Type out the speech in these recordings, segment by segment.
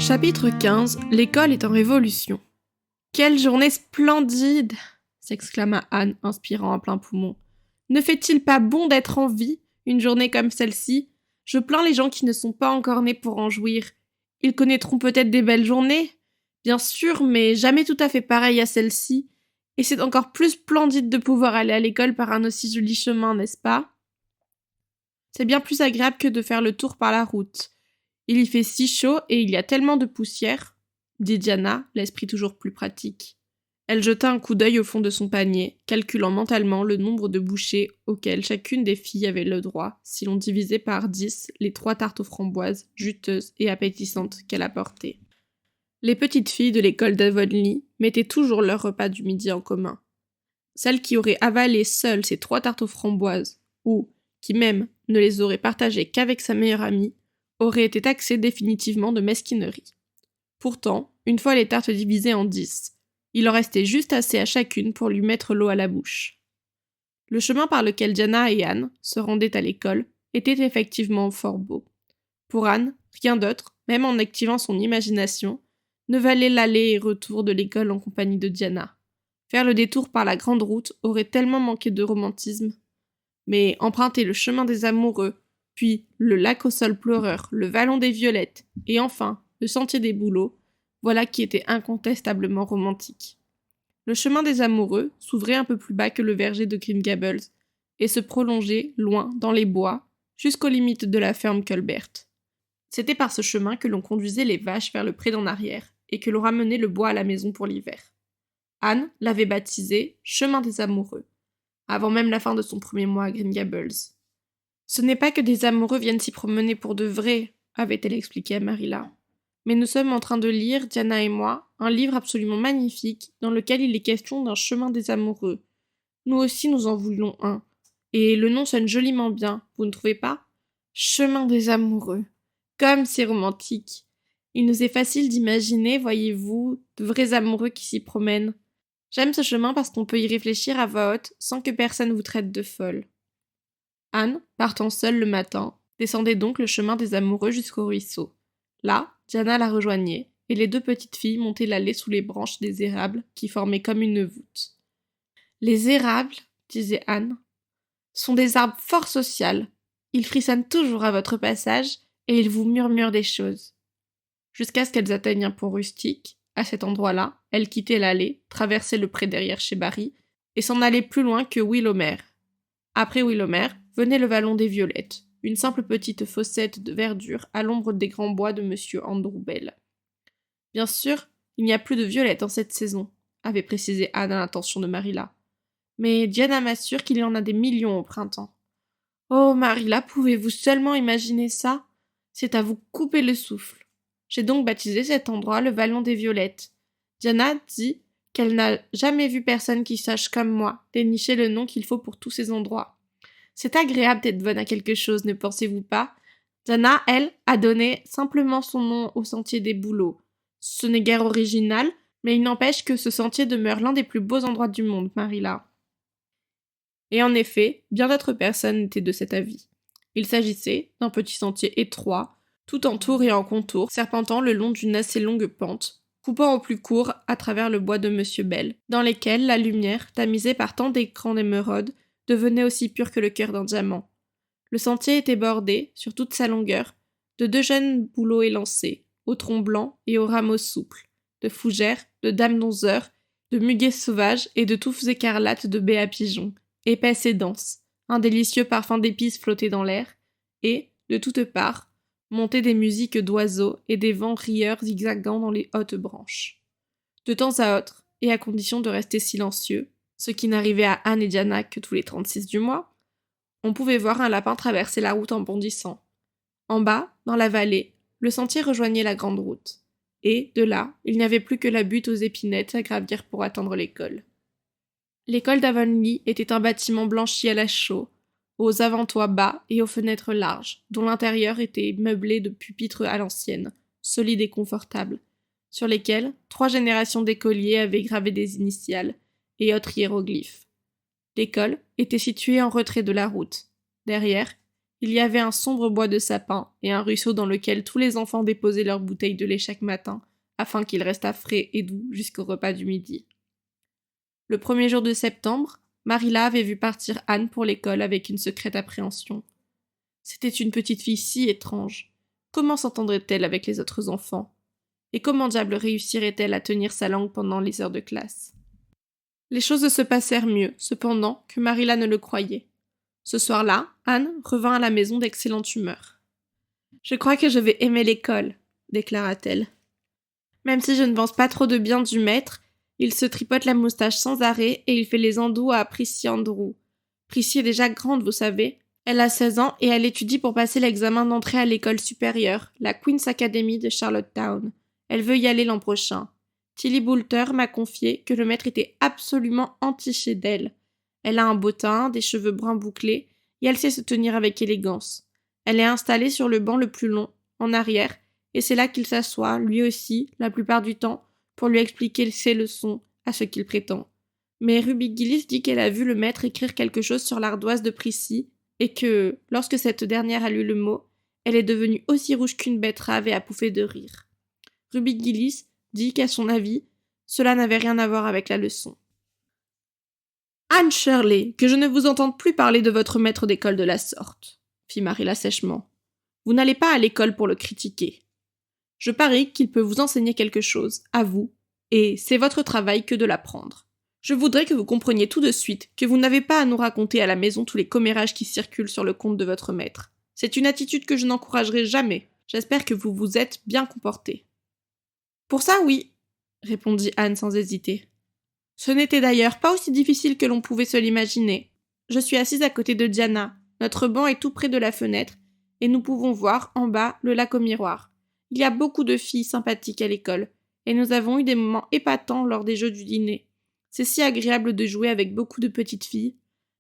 Chapitre 15. L'école est en révolution. Quelle journée splendide! S'exclama Anne, inspirant à plein poumon. Ne fait-il pas bon d'être en vie, une journée comme celle-ci? Je plains les gens qui ne sont pas encore nés pour en jouir. Ils connaîtront peut-être des belles journées, bien sûr, mais jamais tout à fait pareilles à celle-ci. Et c'est encore plus splendide de pouvoir aller à l'école par un aussi joli chemin, n'est-ce pas? C'est bien plus agréable que de faire le tour par la route. Il y fait si chaud et il y a tellement de poussière, dit Diana, l'esprit toujours plus pratique. Elle jeta un coup d'œil au fond de son panier, calculant mentalement le nombre de bouchées auxquelles chacune des filles avait le droit, si l'on divisait par 10 les 3 tartes aux framboises, juteuses et appétissantes qu'elle apportait. Les petites filles de l'école d'Avonlea mettaient toujours leur repas du midi en commun. Celles qui auraient avalé seules ces 3 tartes aux framboises, ou qui même ne les aurait partagées qu'avec sa meilleure amie, aurait été taxée définitivement de mesquinerie. Pourtant, une fois les tartes divisées en 10, il en restait juste assez à chacune pour lui mettre l'eau à la bouche. Le chemin par lequel Diana et Anne se rendaient à l'école était effectivement fort beau. Pour Anne, rien d'autre, même en activant son imagination, ne valait l'aller et retour de l'école en compagnie de Diana. Faire le détour par la grande route aurait tellement manqué de romantisme. Mais emprunter le chemin des amoureux, puis le lac au sol pleureur, le vallon des violettes, et enfin le sentier des bouleaux, voilà qui était incontestablement romantique. Le chemin des amoureux s'ouvrait un peu plus bas que le verger de Green Gables, et se prolongeait, loin, dans les bois, jusqu'aux limites de la ferme Culbert. C'était par ce chemin que l'on conduisait les vaches vers le pré d'en arrière, et que l'on ramenait le bois à la maison pour l'hiver. Anne l'avait baptisé Chemin des amoureux, avant même la fin de son premier mois à Green Gables. Ce n'est pas que des amoureux viennent s'y promener pour de vrai, avait-elle expliqué à Marilla. Mais nous sommes en train de lire, Diana et moi, un livre absolument magnifique dans lequel il est question d'un chemin des amoureux. Nous aussi nous en voulons un. Et le nom sonne joliment bien, vous ne trouvez pas? Chemin des amoureux. Comme c'est romantique. Il nous est facile d'imaginer, voyez-vous, de vrais amoureux qui s'y promènent. J'aime ce chemin parce qu'on peut y réfléchir à voix haute sans que personne vous traite de folle. Anne, partant seule le matin, descendait donc le chemin des amoureux jusqu'au ruisseau. Là, Diana la rejoignait, et les 2 petites filles montaient l'allée sous les branches des érables qui formaient comme une voûte. Les érables, disait Anne, sont des arbres fort sociaux. Ils frissonnent toujours à votre passage, et ils vous murmurent des choses. Jusqu'à ce qu'elles atteignent un pont rustique. À cet endroit-là, elles quittaient l'allée, traversaient le pré derrière chez Barry, et s'en allaient plus loin que Willowmere. Après Willowmere, venait le vallon des Violettes, une simple petite fossette de verdure à l'ombre des grands bois de Monsieur Andrew Bell. Bien sûr, il n'y a plus de violettes en cette saison, avait précisé Anne à l'intention de Marilla. Mais Diana m'assure qu'il y en a des millions au printemps. Oh, Marilla, pouvez-vous seulement imaginer ça? C'est à vous couper le souffle. J'ai donc baptisé cet endroit le vallon des Violettes. Diana dit qu'elle n'a jamais vu personne qui sache comme moi dénicher le nom qu'il faut pour tous ces endroits. C'est agréable d'être bonne à quelque chose, ne pensez-vous pas? Diana, elle, a donné simplement son nom au sentier des bouleaux. Ce n'est guère original, mais il n'empêche que ce sentier demeure l'un des plus beaux endroits du monde, Marilla. Et en effet, bien d'autres personnes étaient de cet avis. Il s'agissait d'un petit sentier étroit, tout en tour et en contour, serpentant le long d'une assez longue pente, coupant au plus court à travers le bois de Monsieur Bell, dans lesquels la lumière, tamisée par tant d'écrans d'émeraude, devenait aussi pure que le cœur d'un diamant. Le sentier était bordé, sur toute sa longueur, de 2 jeunes bouleaux élancés, aux troncs blancs et aux rameaux souples, de fougères, de dames-donzeurs, de muguets sauvages et de touffes écarlates de baies à pigeons, épaisses et denses, un délicieux parfum d'épices flottait dans l'air, et, de toutes parts, montaient des musiques d'oiseaux et des vents rieurs zigzagant dans les hautes branches. De temps à autre, et à condition de rester silencieux, ce qui n'arrivait à Anne et Diana que tous les 36 du mois, on pouvait voir un lapin traverser la route en bondissant. En bas, dans la vallée, le sentier rejoignait la grande route, et, de là, il n'y avait plus que la butte aux épinettes à gravir pour atteindre l'école. L'école d'Avonlea était un bâtiment blanchi à la chaux, aux avant-toits bas et aux fenêtres larges, dont l'intérieur était meublé de pupitres à l'ancienne, solides et confortables, sur lesquels 3 générations d'écoliers avaient gravé des initiales et autres hiéroglyphes. L'école était située en retrait de la route. Derrière, Il y avait un sombre bois de sapin et un ruisseau dans lequel tous les enfants déposaient leurs bouteilles de lait chaque matin, afin qu'il restât frais et doux jusqu'au repas du midi. Le premier jour de septembre, Marilla avait vu partir Anne pour l'école avec une secrète appréhension. C'était une petite fille si étrange. Comment s'entendrait-elle avec les autres enfants? Et comment diable réussirait-elle à tenir sa langue pendant les heures de classe? Les choses se passèrent mieux, cependant, que Marilla ne le croyait. Ce soir-là, Anne revint à la maison d'excellente humeur. « Je crois que je vais aimer l'école, » déclara-t-elle. Même si je ne pense pas trop de bien du maître, il se tripote la moustache sans arrêt et il fait les endoux à Prissy Andrew. Prissy est déjà grande, vous savez. Elle a 16 ans et elle étudie pour passer l'examen d'entrée à l'école supérieure, la Queen's Academy de Charlottetown. Elle veut y aller l'an prochain. Tilly Boulter m'a confié que le maître était absolument entiché d'elle. Elle a un beau teint, des cheveux bruns bouclés, et elle sait se tenir avec élégance. Elle est installée sur le banc le plus long, en arrière, et c'est là qu'il s'assoit, lui aussi, la plupart du temps, pour lui expliquer ses leçons, à ce qu'il prétend. Mais Ruby Gillis dit qu'elle a vu le maître écrire quelque chose sur l'ardoise de Prissy, et que, lorsque cette dernière a lu le mot, elle est devenue aussi rouge qu'une betterave et a pouffé de rire. Ruby Gillis dit qu'à son avis, cela n'avait rien à voir avec la leçon. Anne Shirley, que je ne vous entende plus parler de votre maître d'école de la sorte, fit Marilla sèchement. Vous n'allez pas à l'école pour le critiquer. Je parie qu'il peut vous enseigner quelque chose, à vous, et c'est votre travail que de l'apprendre. Je voudrais que vous compreniez tout de suite que vous n'avez pas à nous raconter à la maison tous les commérages qui circulent sur le compte de votre maître. C'est une attitude que je n'encouragerai jamais. J'espère que vous vous êtes bien comporté. Pour ça, oui, répondit Anne sans hésiter. Ce n'était d'ailleurs pas aussi difficile que l'on pouvait se l'imaginer. Je suis assise à côté de Diana. Notre banc est tout près de la fenêtre, et nous pouvons voir, en bas, le lac au miroir. Il y a beaucoup de filles sympathiques à l'école, et nous avons eu des moments épatants lors des jeux du dîner. C'est si agréable de jouer avec beaucoup de petites filles.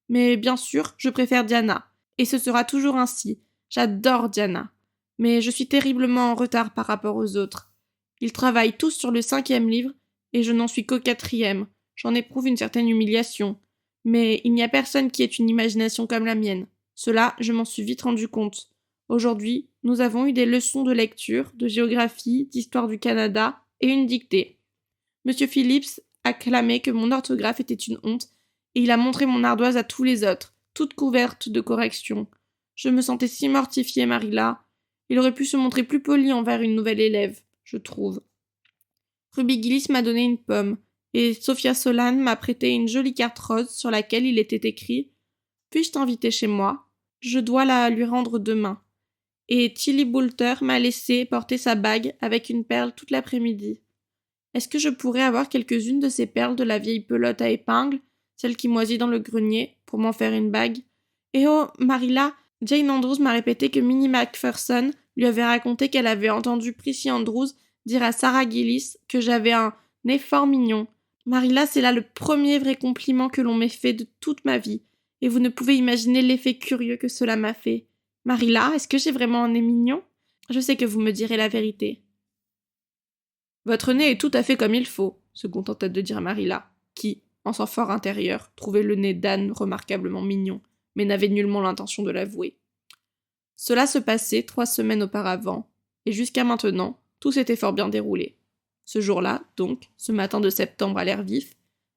Mais bien sûr, je préfère Diana, et ce sera toujours ainsi. J'adore Diana. Mais je suis terriblement en retard par rapport aux autres. Ils travaillent tous sur le 5e livre, et je n'en suis qu'au 4e. J'en éprouve une certaine humiliation. Mais il n'y a personne qui ait une imagination comme la mienne. Cela, je m'en suis vite rendu compte. Aujourd'hui, nous avons eu des leçons de lecture, de géographie, d'histoire du Canada et une dictée. Monsieur Phillips a clamé que mon orthographe était une honte et il a montré mon ardoise à tous les autres, toute couverte de corrections. Je me sentais si mortifiée, Marilla. Il aurait pu se montrer plus poli envers une nouvelle élève, je trouve. Ruby Gillis m'a donné une pomme et Sophia Solane m'a prêté une jolie carte rose sur laquelle il était écrit « Puis-je t'inviter chez moi? Je dois la lui rendre demain. » Et Tilly Boulter m'a laissé porter sa bague avec une perle toute l'après-midi. Est-ce que je pourrais avoir quelques-unes de ces perles de la vieille pelote à épingles, celle qui moisit dans le grenier, pour m'en faire une bague? Et oh, Marilla, Jane Andrews m'a répété que Minnie Macpherson lui avait raconté qu'elle avait entendu Prissy Andrews dire à Sarah Gillis que j'avais un nez fort mignon. Marilla, c'est là le premier vrai compliment que l'on m'ait fait de toute ma vie, et vous ne pouvez imaginer l'effet curieux que cela m'a fait. Marilla, est-ce que j'ai vraiment un nez mignon? Je sais que vous me direz la vérité. Votre nez est tout à fait comme il faut, se contenta de dire Marilla, qui, en son fort intérieur, trouvait le nez d'Anne remarquablement mignon, mais n'avait nullement l'intention de l'avouer. Cela se passait 3 semaines auparavant, et jusqu'à maintenant, tout s'était fort bien déroulé. Ce jour-là, donc, ce matin de septembre à l'air vif,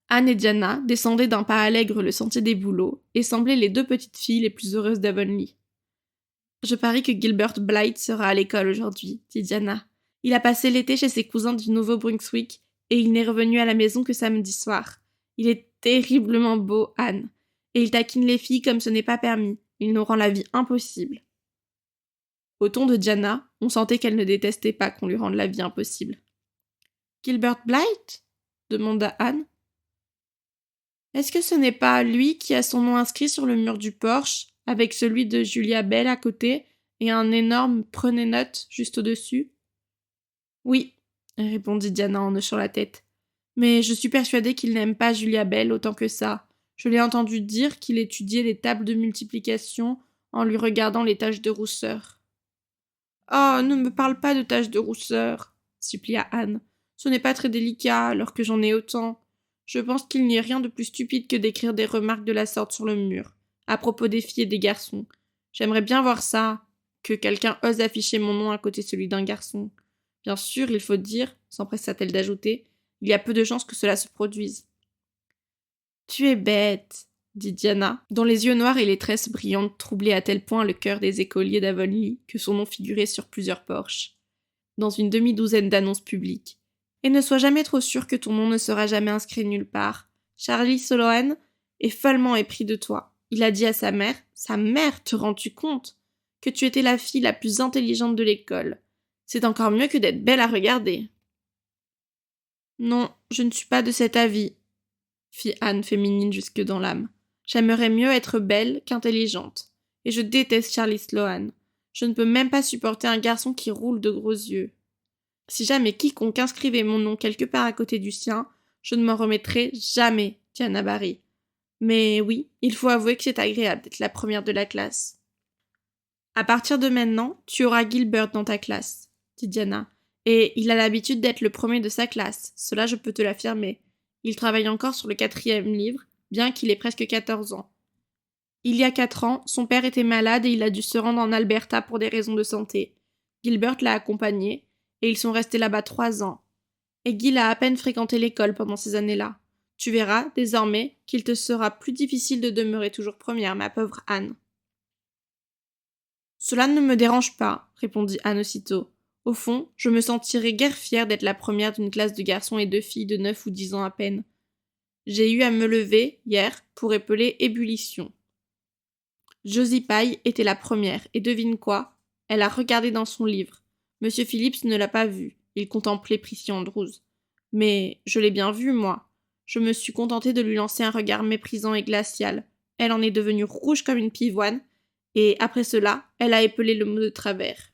Anne et Diana descendaient d'un pas allègre le sentier des bouleaux et semblaient les 2 petites filles les plus heureuses d'Avonlea. « Je parie que Gilbert Blythe sera à l'école aujourd'hui, » dit Diana. « Il a passé l'été chez ses cousins du Nouveau-Brunswick et il n'est revenu à la maison que samedi soir. Il est terriblement beau, Anne, et il taquine les filles comme ce n'est pas permis. Il nous rend la vie impossible. » Au ton de Diana, on sentait qu'elle ne détestait pas qu'on lui rende la vie impossible. « Gilbert Blythe ?» demanda Anne. « Est-ce que ce n'est pas lui qui a son nom inscrit sur le mur du porche, avec celui de Julia Bell à côté, et un énorme « Prenez note » juste au-dessus? »« Oui, » répondit Diana en hochant la tête. « Mais je suis persuadée qu'il n'aime pas Julia Bell autant que ça. Je l'ai entendu dire qu'il étudiait les tables de multiplication en lui regardant les taches de rousseur. »« Oh, ne me parle pas de taches de rousseur, » supplia Anne. « Ce n'est pas très délicat, alors que j'en ai autant. Je pense qu'il n'y a rien de plus stupide que d'écrire des remarques de la sorte sur le mur, à propos des filles et des garçons. J'aimerais bien voir ça, que quelqu'un ose afficher mon nom à côté de celui d'un garçon. Bien sûr, il faut dire, s'empressa-t-elle d'ajouter, il y a peu de chances que cela se produise. Tu es bête, dit Diana, dont les yeux noirs et les tresses brillantes troublaient à tel point le cœur des écoliers d'Avonlea que son nom figurait sur plusieurs porches, dans une demi-douzaine d'annonces publiques. Et ne sois jamais trop sûr que ton nom ne sera jamais inscrit nulle part. Charlie Sloane est follement épris de toi. Il a dit à sa mère, te rends-tu compte, que tu étais la fille la plus intelligente de l'école. C'est encore mieux que d'être belle à regarder. Non, je ne suis pas de cet avis, fit Anne féminine jusque dans l'âme. J'aimerais mieux être belle qu'intelligente. Et je déteste Charlie Sloane. Je ne peux même pas supporter un garçon qui roule de gros yeux. Si jamais quiconque inscrivait mon nom quelque part à côté du sien, je ne m'en remettrai jamais, Diana Barry. Mais oui, il faut avouer que c'est agréable d'être la première de la classe. À partir de maintenant, tu auras Gilbert dans ta classe, dit Diana. Et il a l'habitude d'être le premier de sa classe, cela je peux te l'affirmer. Il travaille encore sur le 4e livre, bien qu'il ait presque 14 ans. Il y a 4 ans, son père était malade et il a dû se rendre en Alberta pour des raisons de santé. Gilbert l'a accompagné, et ils sont restés là-bas 3 ans. Et Gil a à peine fréquenté l'école pendant ces années-là. Tu verras, désormais, qu'il te sera plus difficile de demeurer toujours première, ma pauvre Anne. Cela ne me dérange pas, répondit Anne aussitôt. Au fond, je me sentirais guère fière d'être la première d'une classe de garçons et de filles de 9 ou 10 ans à peine. J'ai eu à me lever, hier, pour épeler ébullition. Josie Pye était la première, et devine quoi? Elle a regardé dans son livre. Monsieur Phillips ne l'a pas vue, il contemplait Prissy Andrews. Mais je l'ai bien vue, moi. Je me suis contentée de lui lancer un regard méprisant et glacial. Elle en est devenue rouge comme une pivoine, et après cela, elle a épelé le mot de travers.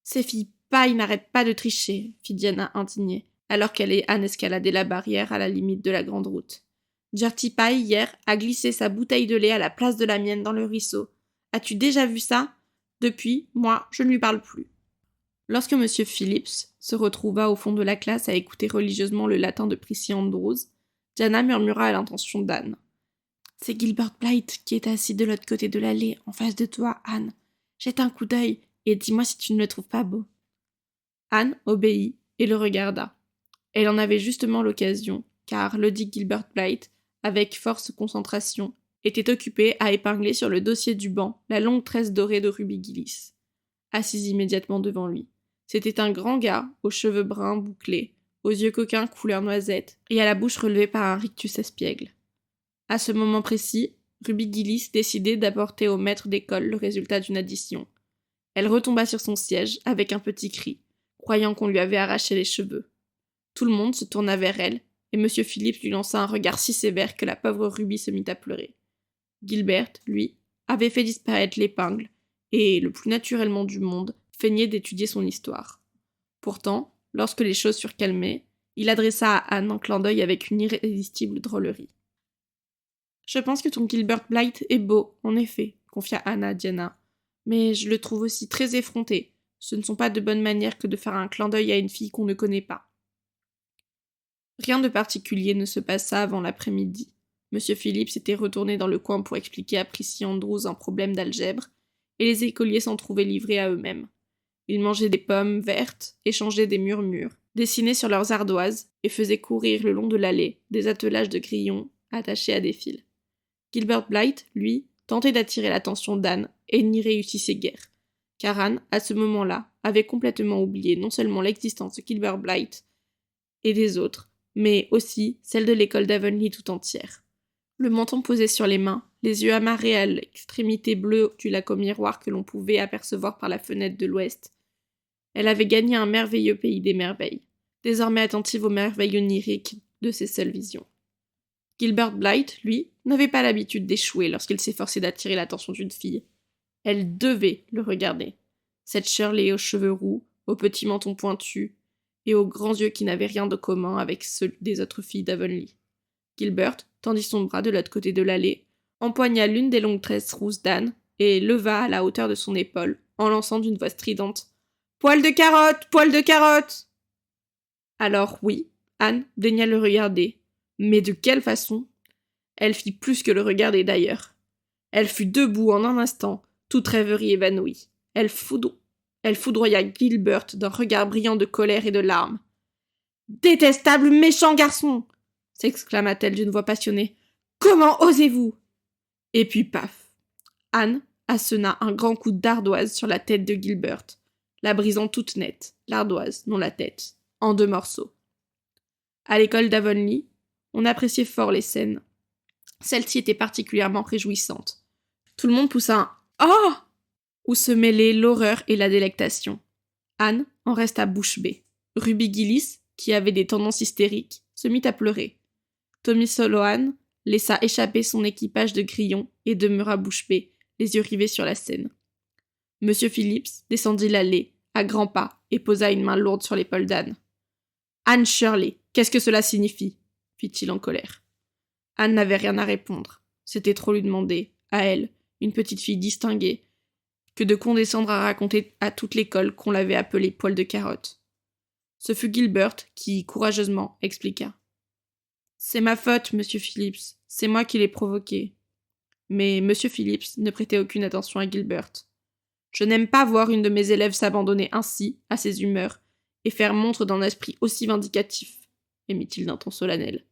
Ces filles Pye n'arrêtent pas de tricher, fit Diana indignée, alors qu'elle et Anne escaladaient la barrière à la limite de la grande route. Gertie Pye, hier, a glissé sa bouteille de lait à la place de la mienne dans le ruisseau. As-tu déjà vu ça? Depuis, moi, je ne lui parle plus. Lorsque M. Phillips se retrouva au fond de la classe à écouter religieusement le latin de Prissy Andrews, Diana murmura à l'intention d'Anne. C'est Gilbert Blythe qui est assis de l'autre côté de l'allée, en face de toi, Anne. Jette un coup d'œil et dis-moi si tu ne le trouves pas beau. Anne obéit et le regarda. Elle en avait justement l'occasion, car le dit Gilbert Blythe, avec force concentration, était occupé à épingler sur le dossier du banc la longue tresse dorée de Ruby Gillis, assise immédiatement devant lui. C'était un grand gars, aux cheveux bruns bouclés, aux yeux coquins couleur noisette, et à la bouche relevée par un rictus espiègle. À ce moment précis, Ruby Gillis décidait d'apporter au maître d'école le résultat d'une addition. Elle retomba sur son siège avec un petit cri, croyant qu'on lui avait arraché les cheveux. Tout le monde se tourna vers elle, et M. Phillips lui lança un regard si sévère que la pauvre Ruby se mit à pleurer. Gilbert, lui, avait fait disparaître l'épingle, et, le plus naturellement du monde, feignait d'étudier son histoire. Pourtant, lorsque les choses furent calmées, il adressa à Anne un clin d'œil avec une irrésistible drôlerie. « Je pense que ton Gilbert Blythe est beau, en effet, » confia Anne à Diana. « Mais je le trouve aussi très effronté. Ce ne sont pas de bonnes manières que de faire un clin d'œil à une fille qu'on ne connaît pas. » Rien de particulier ne se passa avant l'après-midi. M. Phillips était retourné dans le coin pour expliquer à Prissy Andrews un problème d'algèbre, et les écoliers s'en trouvaient livrés à eux-mêmes. Ils mangeaient des pommes vertes, échangeaient des murmures, dessinaient sur leurs ardoises, et faisaient courir le long de l'allée des attelages de grillons attachés à des fils. Gilbert Blythe, lui, tentait d'attirer l'attention d'Anne, et n'y réussissait guère, car Anne, à ce moment-là, avait complètement oublié non seulement l'existence de Gilbert Blythe et des autres, mais aussi celle de l'école d'Avonlea tout entière. Le menton posé sur les mains, les yeux amarrés à l'extrémité bleue du lac au miroir que l'on pouvait apercevoir par la fenêtre de l'ouest, elle avait gagné un merveilleux pays des merveilles, désormais attentive aux merveilles oniriques de ses seules visions. Gilbert Blythe, lui, n'avait pas l'habitude d'échouer lorsqu'il s'efforçait d'attirer l'attention d'une fille. Elle devait le regarder. Cette Shirley aux cheveux roux, au petit menton pointu, et aux grands yeux qui n'avaient rien de commun avec ceux des autres filles d'Avonlea. Gilbert tendit son bras de l'autre côté de l'allée, empoigna l'une des longues tresses rousses d'Anne, et leva à la hauteur de son épaule, en lançant d'une voix stridente « Poil de carotte! Poil de carotte !» Alors oui, Anne daigna le regarder. Mais de quelle façon? Elle fit plus que le regarder d'ailleurs. Elle fut debout en un instant, toute rêverie évanouie. Elle foudroya Gilbert d'un regard brillant de colère et de larmes. « Détestable méchant garçon !» s'exclama-t-elle d'une voix passionnée. « Comment osez-vous » Et puis paf. Anne assena un grand coup d'ardoise sur la tête de Gilbert, la brisant toute nette, l'ardoise, non la tête, en 2 morceaux. À l'école d'Avonlea, on appréciait fort les scènes. Celle-ci était particulièrement réjouissante. Tout le monde poussa un « Oh !» où se mêlaient l'horreur et la délectation. Anne en resta bouche bée. Ruby Gillis, qui avait des tendances hystériques, se mit à pleurer. Tommy Solohan laissa échapper son équipage de grillons et demeura bouche bée, les yeux rivés sur la scène. Monsieur Phillips descendit l'allée, à grands pas, et posa une main lourde sur l'épaule d'Anne. « Anne Shirley, qu'est-ce que cela signifie » fit-il en colère. Anne n'avait rien à répondre. C'était trop lui demander, à elle, une petite fille distinguée, que de condescendre à raconter à toute l'école qu'on l'avait appelée poil de carotte. Ce fut Gilbert qui, courageusement, expliqua. « C'est ma faute, monsieur Phillips, c'est moi qui l'ai provoqué. » Mais monsieur Phillips ne prêtait aucune attention à Gilbert. « Je n'aime pas voir une de mes élèves s'abandonner ainsi à ses humeurs et faire montre d'un esprit aussi vindicatif, » émit-il d'un ton solennel,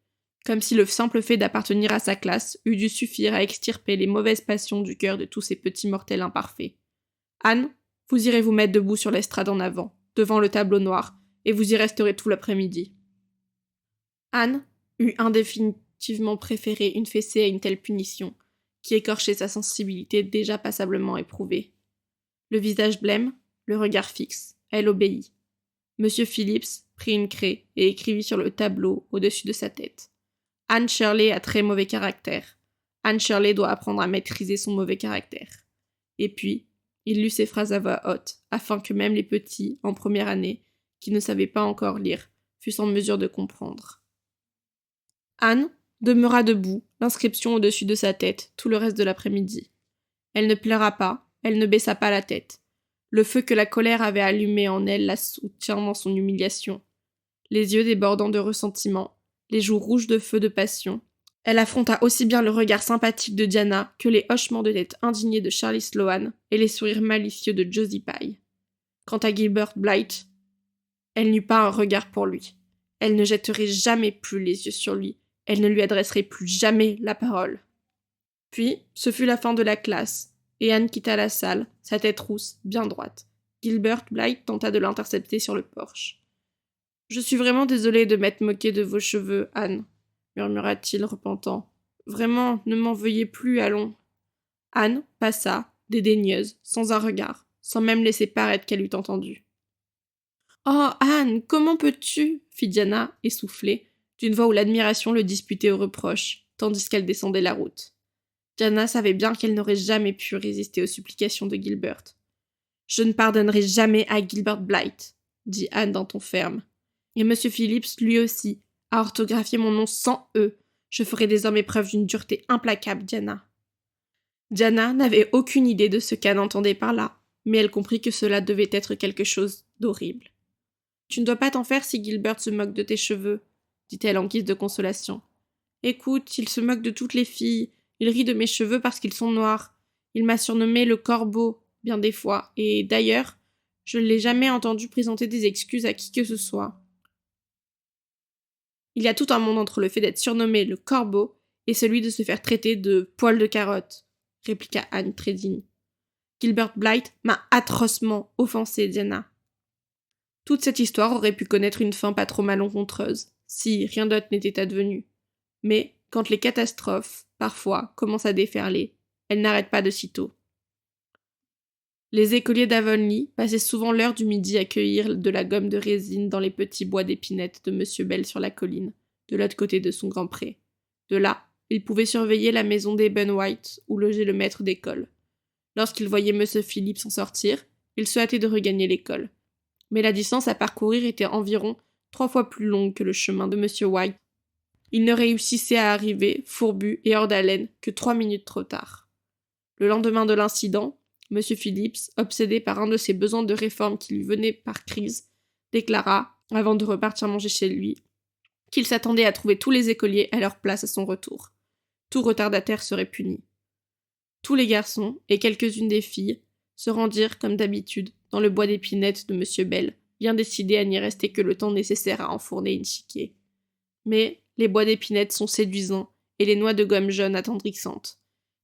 comme si le simple fait d'appartenir à sa classe eût dû suffire à extirper les mauvaises passions du cœur de tous ces petits mortels imparfaits. « Anne, vous irez vous mettre debout sur l'estrade en avant, devant le tableau noir, et vous y resterez tout l'après-midi. » Anne eut indéfinitivement préféré une fessée à une telle punition, qui écorchait sa sensibilité déjà passablement éprouvée. Le visage blême, le regard fixe, elle obéit. Monsieur Phillips prit une craie et écrivit sur le tableau au-dessus de sa tête. « Anne Shirley a très mauvais caractère. Anne Shirley doit apprendre à maîtriser son mauvais caractère. » Et puis, il lut ces phrases à voix haute, afin que même les petits, en première année, qui ne savaient pas encore lire, fussent en mesure de comprendre. Anne demeura debout, l'inscription au-dessus de sa tête, tout le reste de l'après-midi. Elle ne pleura pas, elle ne baissa pas la tête. Le feu que la colère avait allumé en elle la soutint dans son humiliation. Les yeux débordant de ressentiment, les joues rouges de feu de passion, elle affronta aussi bien le regard sympathique de Diana que les hochements de tête indignés de Charlie Sloane et les sourires malicieux de Josie Pye. Quant à Gilbert Blythe, elle n'eut pas un regard pour lui. Elle ne jetterait jamais plus les yeux sur lui. Elle ne lui adresserait plus jamais la parole. Puis, ce fut la fin de la classe, et Anne quitta la salle, sa tête rousse, bien droite. Gilbert Blythe tenta de l'intercepter sur le porche. « Je suis vraiment désolé de m'être moqué de vos cheveux, Anne, » murmura-t-il repentant. « Vraiment, ne m'en veuillez plus, allons. » Anne passa, dédaigneuse, sans un regard, sans même laisser paraître qu'elle eût entendu. « Oh, Anne, comment peux-tu » fit Diana, essoufflée, d'une voix où l'admiration le disputait aux reproches, tandis qu'elle descendait la route. Diana savait bien qu'elle n'aurait jamais pu résister aux supplications de Gilbert. « Je ne pardonnerai jamais à Gilbert Blythe, » dit Anne d'un ton ferme. « Et M. Phillips, lui aussi, a orthographié mon nom sans « e ». Je ferai désormais preuve d'une dureté implacable, Diana. » Diana n'avait aucune idée de ce qu'Anne entendait par là, mais elle comprit que cela devait être quelque chose d'horrible. « Tu ne dois pas t'en faire si Gilbert se moque de tes cheveux, » dit-elle en guise de consolation. « Écoute, il se moque de toutes les filles, il rit de mes cheveux parce qu'ils sont noirs. Il m'a surnommé le corbeau, bien des fois, et d'ailleurs, je ne l'ai jamais entendu présenter des excuses à qui que ce soit. » Il y a tout un monde entre le fait d'être surnommé le corbeau et celui de se faire traiter de poil de carotte, répliqua Anne très digne. Gilbert Blythe m'a atrocement offensée, Diana. Toute cette histoire aurait pu connaître une fin pas trop malencontreuse, si rien d'autre n'était advenu. Mais, quand les catastrophes, parfois, commencent à déferler, elles n'arrêtent pas de sitôt. Les écoliers d'Avonlea passaient souvent l'heure du midi à cueillir de la gomme de résine dans les petits bois d'épinettes de Monsieur Bell sur la colline, de l'autre côté de son grand pré. De là, ils pouvaient surveiller la maison d'Eben White où logeait le maître d'école. Lorsqu'ils voyaient Monsieur Phillips en sortir, ils se hâtaient de regagner l'école. Mais la distance à parcourir était environ 3 fois plus longue que le chemin de Monsieur White. Ils ne réussissaient à arriver, fourbus et hors d'haleine, que 3 minutes trop tard. Le lendemain de l'incident, M. Phillips, obsédé par un de ces besoins de réforme qui lui venaient par crise, déclara, avant de repartir manger chez lui, qu'il s'attendait à trouver tous les écoliers à leur place à son retour. Tout retardataire serait puni. Tous les garçons et quelques-unes des filles se rendirent, comme d'habitude, dans le bois d'épinettes de M. Bell, bien décidés à n'y rester que le temps nécessaire à enfourner une chiquée. Mais les bois d'épinettes sont séduisants, et les noix de gomme jaunes attendrissantes.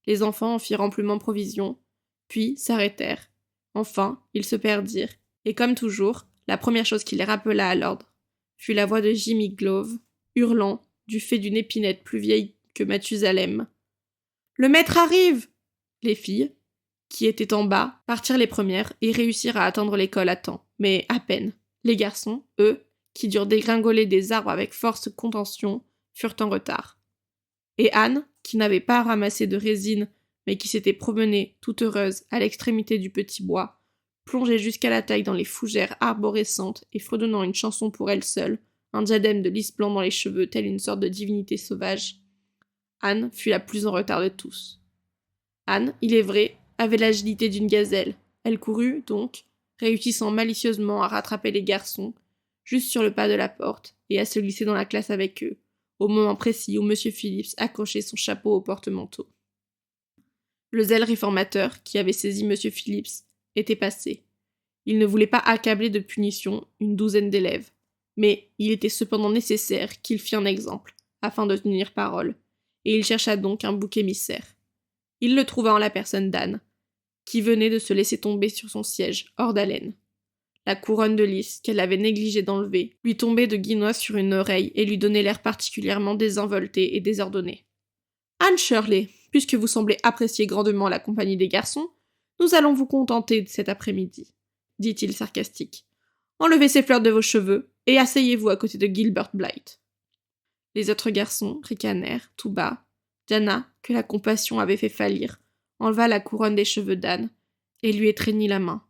Les enfants en firent amplement provision, puis s'arrêtèrent. Enfin, ils se perdirent, et comme toujours, la première chose qui les rappela à l'ordre fut la voix de Jimmy Glove, hurlant, du fait d'une épinette plus vieille que Mathusalem. « Le maître arrive !» Les filles, qui étaient en bas, partirent les premières et réussirent à atteindre l'école à temps, mais à peine. Les garçons, eux, qui durent dégringoler des arbres avec force contention, furent en retard. Et Anne, qui n'avait pas ramassé de résine, mais qui s'était promenée, toute heureuse, à l'extrémité du petit bois, plongeait jusqu'à la taille dans les fougères arborescentes et fredonnant une chanson pour elle seule, un diadème de lys blanc dans les cheveux, telle une sorte de divinité sauvage. Anne fut la plus en retard de tous. Anne, il est vrai, avait l'agilité d'une gazelle. Elle courut, donc, réussissant malicieusement à rattraper les garçons, juste sur le pas de la porte, et à se glisser dans la classe avec eux, au moment précis où M. Phillips accrochait son chapeau au porte-manteau. Le zèle réformateur, qui avait saisi M. Phillips, était passé. Il ne voulait pas accabler de punitions une douzaine d'élèves, mais il était cependant nécessaire qu'il fît un exemple, afin de tenir parole, et il chercha donc un bouc émissaire. Il le trouva en la personne d'Anne, qui venait de se laisser tomber sur son siège, hors d'haleine. La couronne de lys, qu'elle avait négligé d'enlever, lui tombait de guinois sur une oreille et lui donnait l'air particulièrement désinvolté et désordonné. « Anne Shirley, puisque vous semblez apprécier grandement la compagnie des garçons, nous allons vous contenter cet après-midi, dit-il sarcastique. Enlevez ces fleurs de vos cheveux et asseyez-vous à côté de Gilbert Blythe. Les autres garçons ricanèrent, tout bas. Diana, que la compassion avait fait faillir, enleva la couronne des cheveux d'Anne et lui étreignit la main.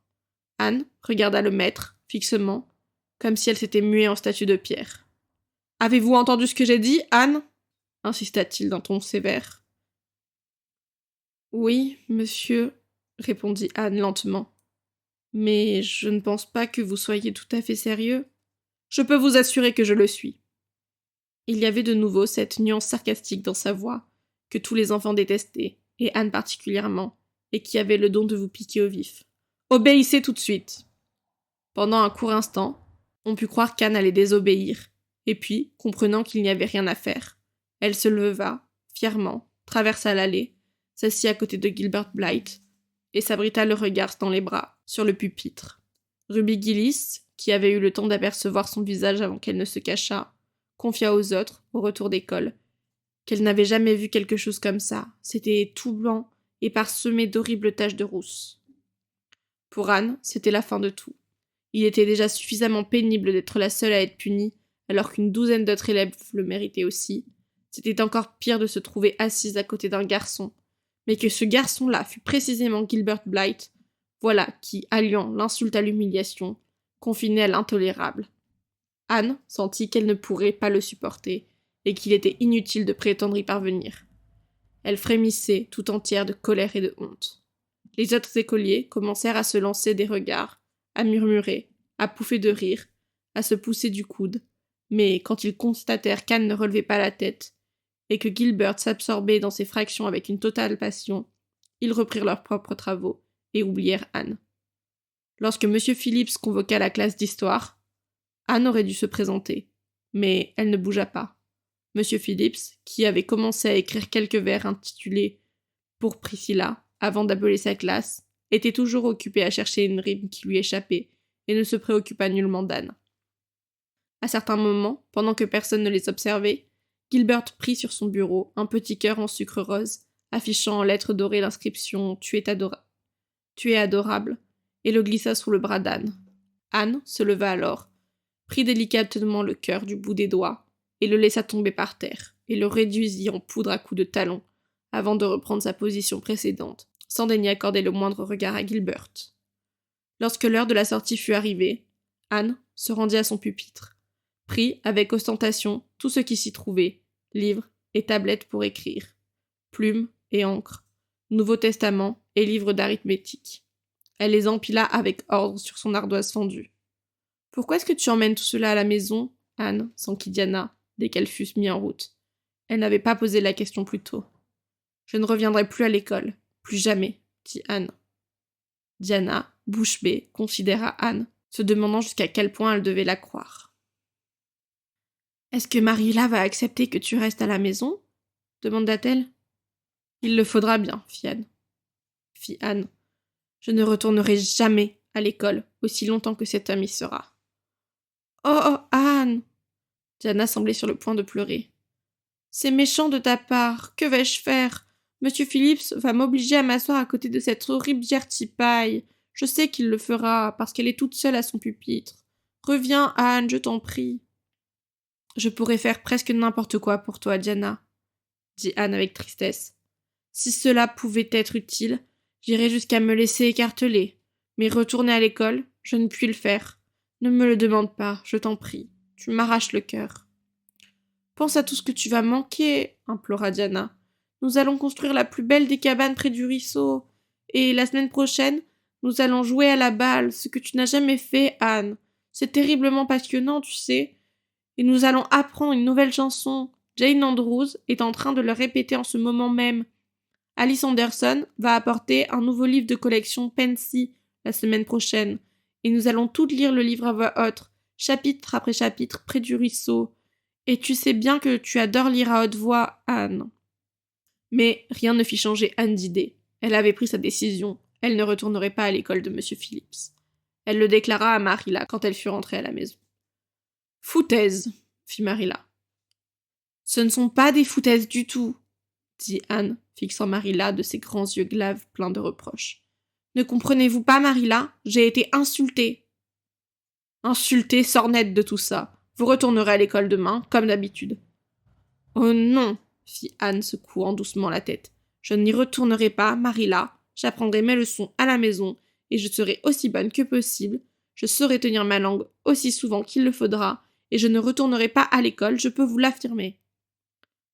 Anne regarda le maître, fixement, comme si elle s'était muée en statue de pierre. « Avez-vous entendu ce que j'ai dit, Anne » insista-t-il d'un ton sévère. « Oui, monsieur, » répondit Anne lentement. « Mais je ne pense pas que vous soyez tout à fait sérieux. »« Je peux vous assurer que je le suis. » Il y avait de nouveau cette nuance sarcastique dans sa voix, que tous les enfants détestaient, et Anne particulièrement, et qui avait le don de vous piquer au vif. « Obéissez tout de suite !» Pendant un court instant, on put croire qu'Anne allait désobéir, et puis, comprenant qu'il n'y avait rien à faire, elle se leva, fièrement, traversa l'allée, s'assit à côté de Gilbert Blythe, et s'abrita le regard dans les bras, sur le pupitre. Ruby Gillis, qui avait eu le temps d'apercevoir son visage avant qu'elle ne se cachât, confia aux autres, au retour d'école, qu'elle n'avait jamais vu quelque chose comme ça. C'était tout blanc et parsemé d'horribles taches de rousse. Pour Anne, c'était la fin de tout. Il était déjà suffisamment pénible d'être la seule à être punie, alors qu'une douzaine d'autres élèves le méritaient aussi. C'était encore pire de se trouver assise à côté d'un garçon, mais que ce garçon-là fût précisément Gilbert Blythe, voilà qui, alliant l'insulte à l'humiliation, confinait à l'intolérable. Anne sentit qu'elle ne pourrait pas le supporter, et qu'il était inutile de prétendre y parvenir. Elle frémissait tout entière de colère et de honte. Les autres écoliers commencèrent à se lancer des regards, à murmurer, à pouffer de rire, à se pousser du coude, mais quand ils constatèrent qu'Anne ne relevait pas la tête, et que Gilbert s'absorbait dans ses fractions avec une totale passion, ils reprirent leurs propres travaux et oublièrent Anne. Lorsque M. Phillips convoqua la classe d'histoire, Anne aurait dû se présenter, mais elle ne bougea pas. M. Phillips, qui avait commencé à écrire quelques vers intitulés « Pour Priscilla » avant d'appeler sa classe, était toujours occupé à chercher une rime qui lui échappait et ne se préoccupa nullement d'Anne. À certains moments, pendant que personne ne les observait, Gilbert prit sur son bureau un petit cœur en sucre rose, affichant en lettres dorées l'inscription « Tu es adorable » et le glissa sous le bras d'Anne. Anne se leva alors, prit délicatement le cœur du bout des doigts, et le laissa tomber par terre, et le réduisit en poudre à coups de talon, avant de reprendre sa position précédente, sans daigner accorder le moindre regard à Gilbert. Lorsque l'heure de la sortie fut arrivée, Anne se rendit à son pupitre, prit avec ostentation tout ce qui s'y trouvait, livres et tablettes pour écrire, plumes et encre, Nouveau Testament et livres d'arithmétique. Elle les empila avec ordre sur son ardoise fendue. « Pourquoi est-ce que tu emmènes tout cela à la maison, Anne » s'enquit Diana, dès qu'elles fussent mis en route. Elle n'avait pas posé la question plus tôt. « Je ne reviendrai plus à l'école. Plus jamais, dit Anne. Diana, bouche bée, considéra Anne, se demandant jusqu'à quel point elle devait la croire. Est-ce que Marilla va accepter que tu restes à la maison demanda-t-elle. Il le faudra bien, fit Anne. Je ne retournerai jamais à l'école aussi longtemps que cet homme y sera. Oh, Anne Diana semblait sur le point de pleurer. C'est méchant de ta part. Que vais-je faire? Monsieur Phillips va m'obliger à m'asseoir à côté de cette horrible Gertie Pye. Je sais qu'il le fera, parce qu'elle est toute seule à son pupitre. Reviens, Anne, je t'en prie. Je pourrais faire presque n'importe quoi pour toi, Diana, dit Anne avec tristesse. Si cela pouvait être utile, j'irais jusqu'à me laisser écarteler. Mais retourner à l'école, je ne puis le faire. Ne me le demande pas, je t'en prie. Tu m'arraches le cœur. Pense à tout ce que tu vas manquer, implora Diana. Nous allons construire la plus belle des cabanes près du ruisseau. Et la semaine prochaine, nous allons jouer à la balle, ce que tu n'as jamais fait, Anne. C'est terriblement passionnant, tu sais. Et nous allons apprendre une nouvelle chanson. Jane Andrews est en train de le répéter en ce moment même. Alice Anderson va apporter un nouveau livre de collection Pensy la semaine prochaine. Et nous allons toutes lire le livre à voix haute, chapitre après chapitre, près du ruisseau. Et tu sais bien que tu adores lire à haute voix, Anne. Mais rien ne fit changer Anne d'idée. Elle avait pris sa décision. Elle ne retournerait pas à l'école de M. Phillips. Elle le déclara à Marilla quand elle fut rentrée à la maison. Foutaise, fit Marilla. Ce ne sont pas des foutaises du tout, dit Anne, fixant Marilla de ses grands yeux glaves pleins de reproches. Ne comprenez-vous pas, Marilla? J'ai été insultée. Insultée, sornette de tout ça. Vous retournerez à l'école demain, comme d'habitude. Oh non, fit Anne, secouant doucement la tête. Je n'y retournerai pas, Marilla. J'apprendrai mes leçons à la maison, et je serai aussi bonne que possible. Je saurai tenir ma langue aussi souvent qu'il le faudra, et je ne retournerai pas à l'école, je peux vous l'affirmer.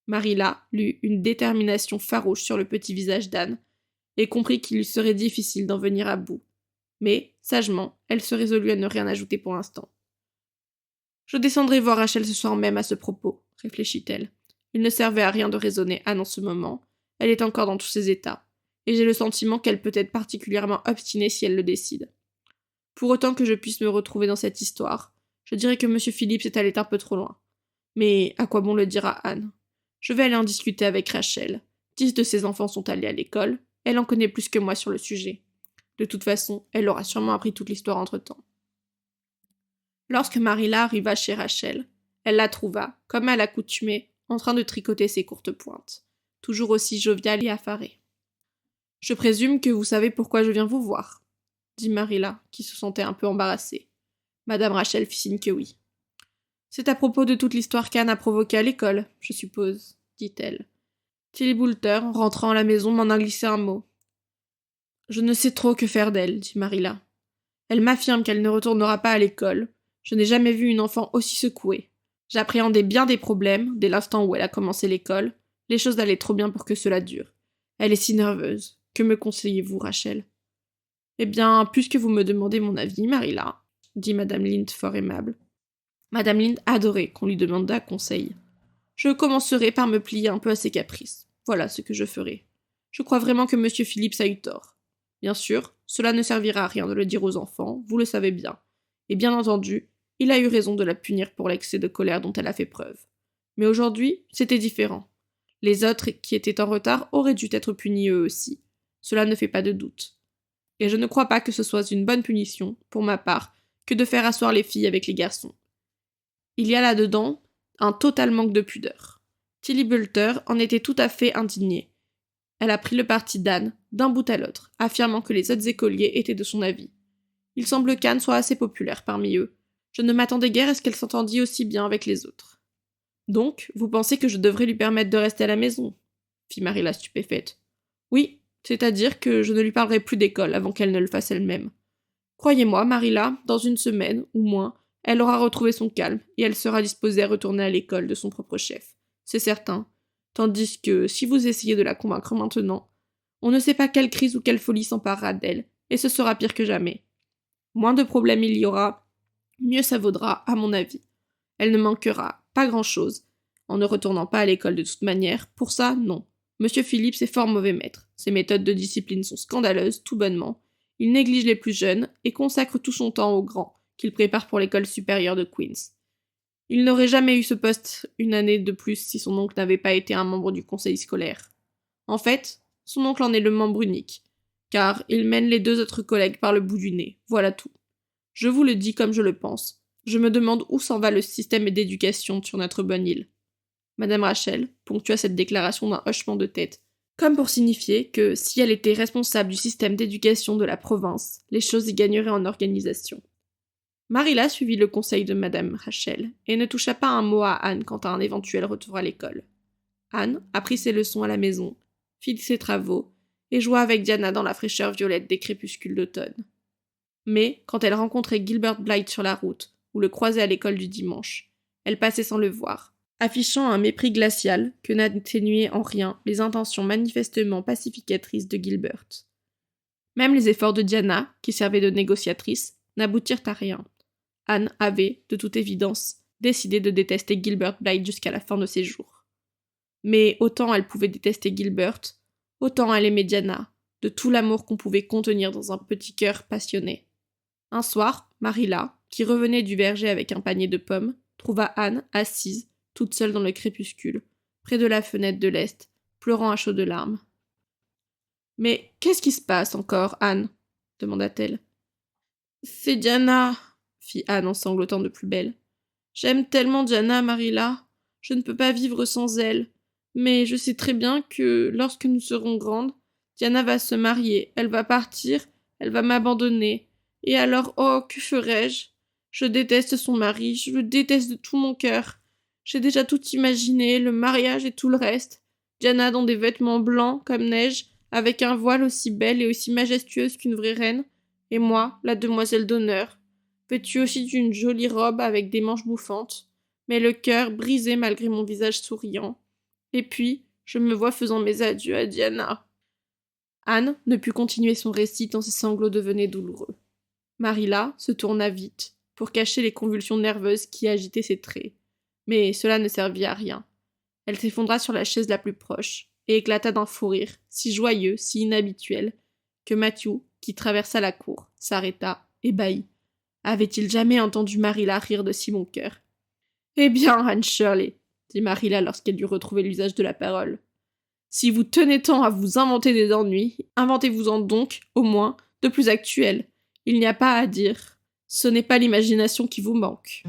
Marilla lut une détermination farouche sur le petit visage d'Anne, et comprit qu'il lui serait difficile d'en venir à bout. Mais, sagement, elle se résolut à ne rien ajouter pour l'instant. Je descendrai voir Rachel ce soir même à ce propos, réfléchit-elle. Il ne servait à rien de raisonner Anne en ce moment. Elle est encore dans tous ses états, et j'ai le sentiment qu'elle peut être particulièrement obstinée si elle le décide. Pour autant que je puisse me retrouver dans cette histoire, je dirais que M. Phillips est allé un peu trop loin. Mais à quoi bon le dire à Anne? Je vais aller en discuter avec Rachel. 10 de ses enfants sont allés à l'école. Elle en connaît plus que moi sur le sujet. De toute façon, elle aura sûrement appris toute l'histoire entre-temps. Lorsque Marilla arriva chez Rachel, elle la trouva, comme à l'accoutumée, en train de tricoter ses courtes pointes, toujours aussi joviale et affarée. « Je présume que vous savez pourquoi je viens vous voir, » dit Marilla, qui se sentait un peu embarrassée. Madame Rachel fit signe que oui. « C'est à propos de toute l'histoire qu'Anne a provoquée à l'école, je suppose, » dit-elle. Tilly Boulter, en rentrant à la maison, m'en a glissé un mot. « Je ne sais trop que faire d'elle, » dit Marilla. « Elle m'affirme qu'elle ne retournera pas à l'école. Je n'ai jamais vu une enfant aussi secouée. J'appréhendais bien des problèmes, dès l'instant où elle a commencé l'école. Les choses allaient trop bien pour que cela dure. Elle est si nerveuse. Que me conseillez-vous, Rachel ? » « Eh bien, puisque vous me demandez mon avis, Marilla, » dit Madame Lynde fort aimable. Madame Lynde adorait qu'on lui demandât conseil. « Je commencerai par me plier un peu à ses caprices. Voilà ce que je ferai. Je crois vraiment que M. Phillips a eu tort. Bien sûr, cela ne servira à rien de le dire aux enfants, vous le savez bien. Et bien entendu, il a eu raison de la punir pour l'excès de colère dont elle a fait preuve. Mais aujourd'hui, c'était différent. Les autres qui étaient en retard auraient dû être punis eux aussi. Cela ne fait pas de doute. Et je ne crois pas que ce soit une bonne punition, pour ma part, que de faire asseoir les filles avec les garçons. Il y a là-dedans un total manque de pudeur. Tilly Boulter en était tout à fait indignée. Elle a pris le parti d'Anne, d'un bout à l'autre, affirmant que les autres écoliers étaient de son avis. Il semble qu'Anne soit assez populaire parmi eux. Je ne m'attendais guère à ce qu'elle s'entendît aussi bien avec les autres. Donc, vous pensez que je devrais lui permettre de rester à la maison ? Fit Marilla stupéfaite. Oui, c'est-à-dire que je ne lui parlerai plus d'école avant qu'elle ne le fasse elle-même. Croyez-moi, Marilla, dans une semaine, ou moins, elle aura retrouvé son calme, et elle sera disposée à retourner à l'école de son propre chef. C'est certain. Tandis que, si vous essayez de la convaincre maintenant, on ne sait pas quelle crise ou quelle folie s'emparera d'elle, et ce sera pire que jamais. Moins de problèmes il y aura, mieux ça vaudra, à mon avis. Elle ne manquera pas grand-chose, en ne retournant pas à l'école de toute manière, pour ça, non. Monsieur Phillips est fort mauvais maître. Ses méthodes de discipline sont scandaleuses, tout bonnement. Il néglige les plus jeunes et consacre tout son temps aux grands, qu'il prépare pour l'école supérieure de Queens. Il n'aurait jamais eu ce poste une année de plus si son oncle n'avait pas été un membre du conseil scolaire. En fait, son oncle en est le membre unique, car il mène les 2 autres collègues par le bout du nez, voilà tout. Je vous le dis comme je le pense. Je me demande où s'en va le système d'éducation sur notre bonne île. Madame Rachel ponctua cette déclaration d'un hochement de tête, comme pour signifier que si elle était responsable du système d'éducation de la province, les choses y gagneraient en organisation. Marilla suivit le conseil de Madame Rachel et ne toucha pas un mot à Anne quant à un éventuel retour à l'école. Anne apprit ses leçons à la maison, fit ses travaux et joua avec Diana dans la fraîcheur violette des crépuscules d'automne. Mais quand elle rencontrait Gilbert Blythe sur la route ou le croisait à l'école du dimanche, elle passait sans le voir, affichant un mépris glacial que n'atténuaient en rien les intentions manifestement pacificatrices de Gilbert. Même les efforts de Diana, qui servait de négociatrice, n'aboutirent à rien. Anne avait, de toute évidence, décidé de détester Gilbert Blythe jusqu'à la fin de ses jours. Mais autant elle pouvait détester Gilbert, autant elle aimait Diana, de tout l'amour qu'on pouvait contenir dans un petit cœur passionné. Un soir, Marilla, qui revenait du verger avec un panier de pommes, trouva Anne assise, toute seule dans le crépuscule, près de la fenêtre de l'Est, pleurant à chaudes larmes. « Mais qu'est-ce qui se passe encore, Anne ?» demanda-t-elle. « C'est Diana !» fit Anne en sanglotant de plus belle. « J'aime tellement Diana, Marilla. Je ne peux pas vivre sans elle. Mais je sais très bien que, lorsque nous serons grandes, Diana va se marier, elle va partir, elle va m'abandonner. Et alors, oh, que ferais-je? Je déteste son mari, je le déteste de tout mon cœur. J'ai déjà tout imaginé, le mariage et tout le reste. Diana dans des vêtements blancs comme neige, avec un voile aussi belle et aussi majestueuse qu'une vraie reine, et moi, la demoiselle d'honneur, vêtue aussi d'une jolie robe avec des manches bouffantes, mais le cœur brisé malgré mon visage souriant. Et puis, je me vois faisant mes adieux à Diana. Anne ne put continuer son récit tant ses sanglots devenaient douloureux. Marilla se tourna vite, pour cacher les convulsions nerveuses qui agitaient ses traits. Mais cela ne servit à rien. Elle s'effondra sur la chaise la plus proche, et éclata d'un fou rire, si joyeux, si inhabituel, que Matthew, qui traversa la cour, s'arrêta, ébahi. Avait-il jamais entendu Marilla rire de si bon cœur? « Eh bien, Anne Shirley, dit Marilla lorsqu'elle eut retrouvé l'usage de la parole, si vous tenez tant à vous inventer des ennuis, inventez-vous-en donc, au moins, de plus actuels. Il n'y a pas à dire. Ce n'est pas l'imagination qui vous manque. »